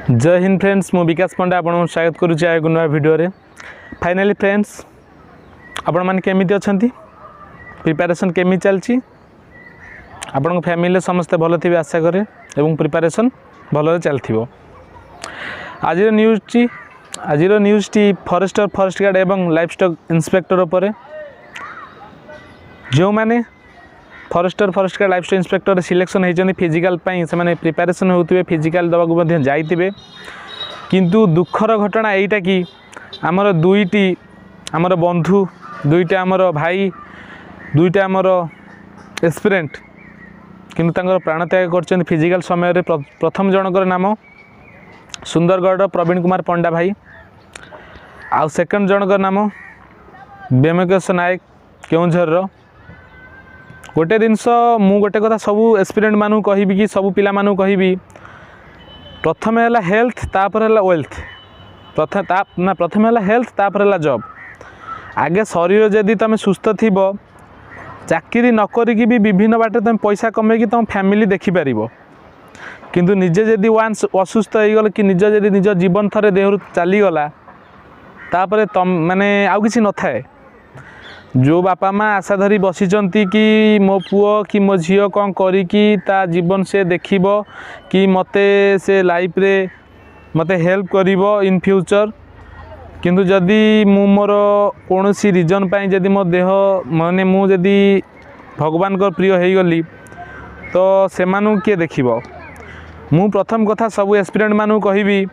जय हिंद फ्रेंड्स, मु विकास पंडा आपन स्वागत करुच्ची एक नुआ वीडियो रे। फाइनाली फ्रेंड्स, आपण माने केमिति अछंती, प्रिपरेशन केमि चलची, आपण फैमिली समस्त भल थिबे आशा करे एवं प्रिपरेशन भल चलथिबो। आजिर न्यूज टी फॉरेस्टर, फॉरेस्ट गार्ड एवं लाइफ स्टॉक इंस्पेक्टर उपरे जो माने forester, forest guard, livestock inspector selection होती फिजिकल से माने प्रिपरेशन होते फिजिकल दवाक जाइए। किंतु दुखर घटना यहीटा कि आमर दुईटी आमर बंधु, दुईटा आमर भाई, दुईटा आमर एस्पिरेंट किंतु प्राण त्याग कर फिजिकल समय रे। प्रथम जनकर नाम सुंदरगढ़ प्रवीण कुमार पंडा भाई, आउ सेकंड जनकर नाम बेमकेश नायक केउझर। गोटे जिनस मु गोटे कथा सबू एस्पिरेंट मानू कहबी कि सबू पिला मानू कहबी, प्रथम है हेल्थ तापर है वेल्थ, प्रथम है हेल्थ तापर है जॉब। आगे शरीर जदि तुम सुस्थ थी चाकरी न करिकी भी विभिन्न बाटे तुम पैसा कमेकी तुम फैमिली देखिपर, किंतु निजे जदि वान्स असुस्थ हो गल कि निज जदि निज जीवन थरे देहरु चलीगला तापर तुम माने आउ किसी न थाए। जो बापा माँ आशा धरी बसीचंती कि मो पुओ कि मो झील कौन करिकी ता जीवन से देखिब कि मते से लाइफ रे मते हेल्प करिवो इन फ्यूचर, किंतु जदि मु मोर कौनसी रीजन पाई जदि मो देह माने मु जदि भगवान को प्रिय हो गली तो से मानु किए देखिबो। मु प्रथम कथा सबू एस्पिरेंट मानु कहबी,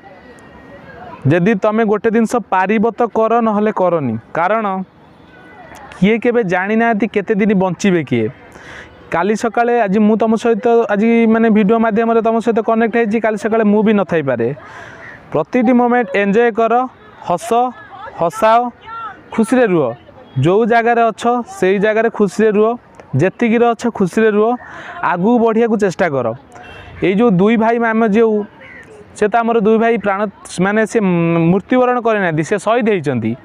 जदि तमे गोटे दिन पारिब तो कर नहले करनी, कारण किए के जानी ना केते दिन बंचे किए। काली सकाळे आज मु तुम सहित आज माने वीडियो माध्यम तुम सहित कनेक्ट है, काली सकाळे मु भी न थाई पारे। प्रतिटी मोमेंट एंजॉय कर, हस हसाओ, खुशी रे रुह। जो जगार अच्छ से जगार खुशी रे रुह, जेतिकी अच्छ खुशी रे रुह, आगू बढ़िया को चेष्टा कर। ये जो दुई भाई आम जो से तो आमर दुई भाई प्राण माने से मृत्युवरण करना से शहीद होती।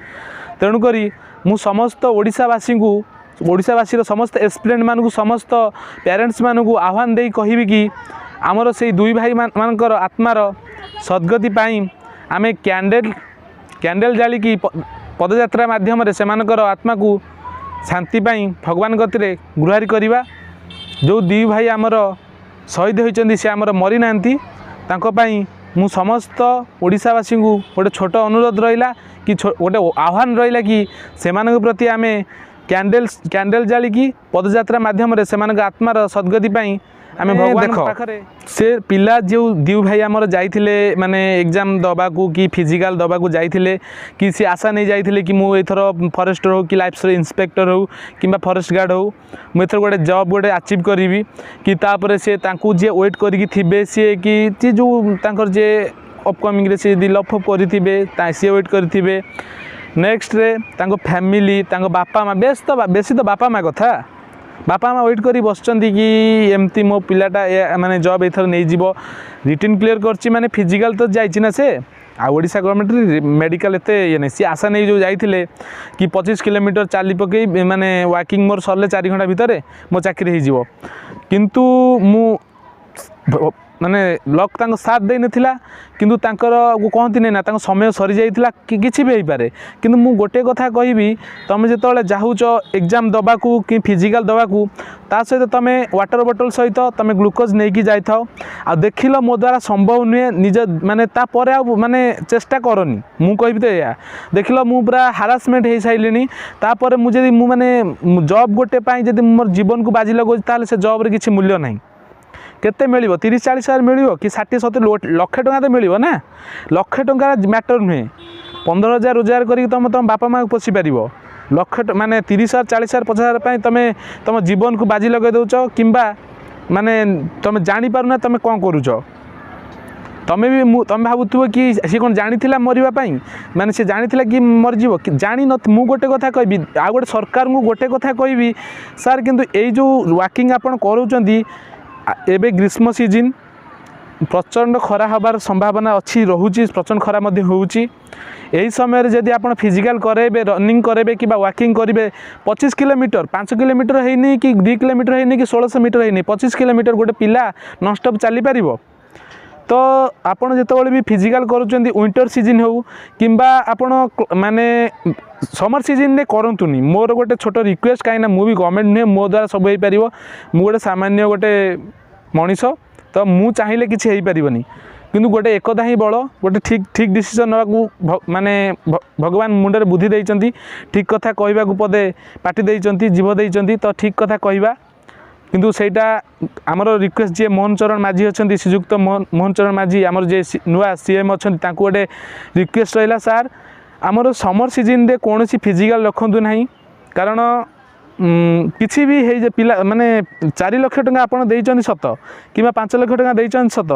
तेणुक मु समस्त ओडिशावासी को, ओडिशावासी समस्त एस्पिरेंट मानू, समस्त पेरेंट्स मानू आह्वान दे कहबी कि आमर से दुई भाई मानकर आत्मार सद्गति पाई आमे कैंडल जालिकी पदयात्रा माध्यम से आत्मा को शांति पाई भगवान गति गुहारि करवा। जो दुई भाई आमर शहीद होती से आमर मरी नांती, तांको पाई मु समस्त ओडिशावासी को गोटे छोट अनुरोध रहा कि गोटे आह्वान रहा कि से प्रति आम कैंडल जालिकी पदयात्रा माध्यम से आत्मार सद्गति पाई आम भगवान पाखरे से पिला जो दीव भाई आमर जाइथिले माने एग्जाम दबाकू कि फिजिकल दबाकू जाइथिले कि सी आशा नहीं जाइथिले कि मु एथर फॉरेस्टर हो कि लाइफ इंस्पेक्टर हो कि फॉरेस्ट गार्ड हो मु एथर गोटे जॉब गोटे अचीव करी कि तापर से तांकू जे वेट करिकी थिबे सी कि जो तांकर जे अपकमिंग रे से लफ करिथिबे सी वेट करिथिबे। नेक्स्ट रे तांको फैमिली तांको बापा माँ बेसी तो बापा माँ कथा, बापा माँ वेट करी बसचंती कि एमती मो पिलाटा माने जॉब एथर नहीं जीवो। रिटन क्लियर करची माने फिजिकल तो जाइछि ना से आ ओडिशा गवर्नमेंट मेडिकल एते ये नहीं सी आशा नहीं जो जाइथिले कि 25 किलोमीटर चाली पकई माने वाकिंग मोर सरले 4 घंटा भितर मो चाकरी हो जीवो। किंतु मु माने लक तांको साथ दे नथिला, किंतु तांकर कहती नहीं ना समय सरी जाइथिला कि किछि भी पारे। किंतु मु गोटे कथा कहबी, तुम जो जाऊच एग्जाम दबाकू कि फिजिकल दबाकू ता सहित तुम वाटर बोतल सहित तुम ग्लूकोज नहीं कि जाइथाओ। आ देखिल मो द्वारा संभव नुहे निज माने तापर आ माने चेष्टा करनी, मु कहबी तो या देखिल मु पूरा हारासमेंट हो साइलिनी। तापर मु जदि मु माने जॉब गोटे पाई जदि मोर जीवन को बाजी लगो ताले से जॉब रे किछि मूल्य नहीं। केते मिलिबो 30-40 हजार मिलिबो कि 60-70 लाख टका तो मिलिबो ना। लाख टका मैटर नुहे, 15,000 रोजगार करी तुम बापा माँ को पोषी पार। लाख माने 30,000 40,000 50,000 तुम जीवन को बाजी लगे दौच कि माने तुम जानीपार तुम कौन करुच। तुम भी तुम भावुव कि सी कौन जानी मरवाई माने सी जानी कि मरजीव कि जानी न। मु गोटे कथा कहबी आ गोटे सरकार को गोटे कथा कहबी, सार किंतु ये जो वाकिंग आपन करूचंती एबे ग्रीष्म सीजन प्रचंड खरा हबार संभावना अच्छी रोची, प्रचंड खरा होची। यही समय जदि आप फिजिकल करेबे, रनिंग करेबे कि वाकिंग करेंगे 25 किलोमीटर 5 किलोमीटर है कि 2 किलोमीटर है कि 1600 मीटर है 25 किलोमीटर गोटे पिला नॉनस्टॉप चली पार। तो आपण जिते भी फिजिकल करुँच विंटर सीजन हो कि आपण माने समर सीजन में करतुनि मोर गोटे छोट रिक्वेस्ट कहीं मुझे गवर्नमेंट नुहे मो द्वारा सब हो पार मु गोटे सामान्य गोटे मनीष तो मु चाहिए किसी हो पारनी किंतु गोटे एकता ही बल गोटे ठीक ठीक डिसीजन नाकू माने भगवान मुंडे बुद्धि देइचंती ठीक कथा कहवा पदे पाटी देइचंती जीव देइचंती तो ठीक कथा कहवा किंतु सेटा आमर रिक्वेस्ट जी मोहन चरण माझी अच्छा श्रीजुक्त मोहन चरण माझी आमर जे नुआ सीएम अच्छा गोटे रिक्वेस्ट रहा सार आमर समर सीजन रे कौन फिजिकल रखु ना कारण किसी भी है पिला माने 4 लाख टंका आपड़ देइचंती सत कि 5 लाख टंका देइचंती सत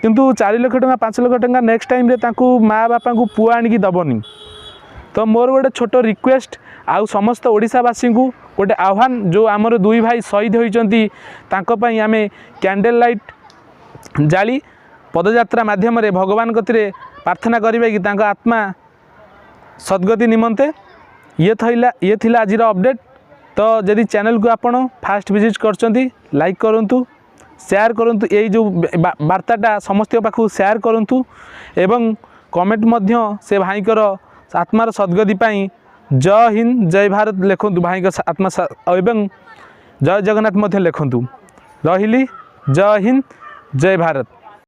किंतु 4 लाख टंका 5 लाख टंका नेक्स्ट टाइम रे तांकू माँ बापा को पुआ आनिकी दबनी तो मोर गोटे छोट रिक्वेस्ट आउ समस्त ओडिशावासी को गोटे आह्वान जो आमर 2 भाई शहीद होइचंती तांको पई आमे कैंडल लाइट जाली पदयात्रा माध्यम रे भगवान कतिरे प्रार्थना करिबे कि तांको आत्मा सद्गति निमंते ये थिला आज अपडेट तो जदि चैनल को आपण फास्ट विजिट करचंती लाइक करंतु शेयर करंतु ये जो वार्ताटा समस्त पाखु शेयर करंतु एवं कमेंट मध्य से भाईकर आत्मार सद्गति पाई जय हिंद जय भारत लिखंतु भाई आत्मा एवं जय जगन्नाथ मध्य लिखंतु रहिली जय हिंद जय भारत।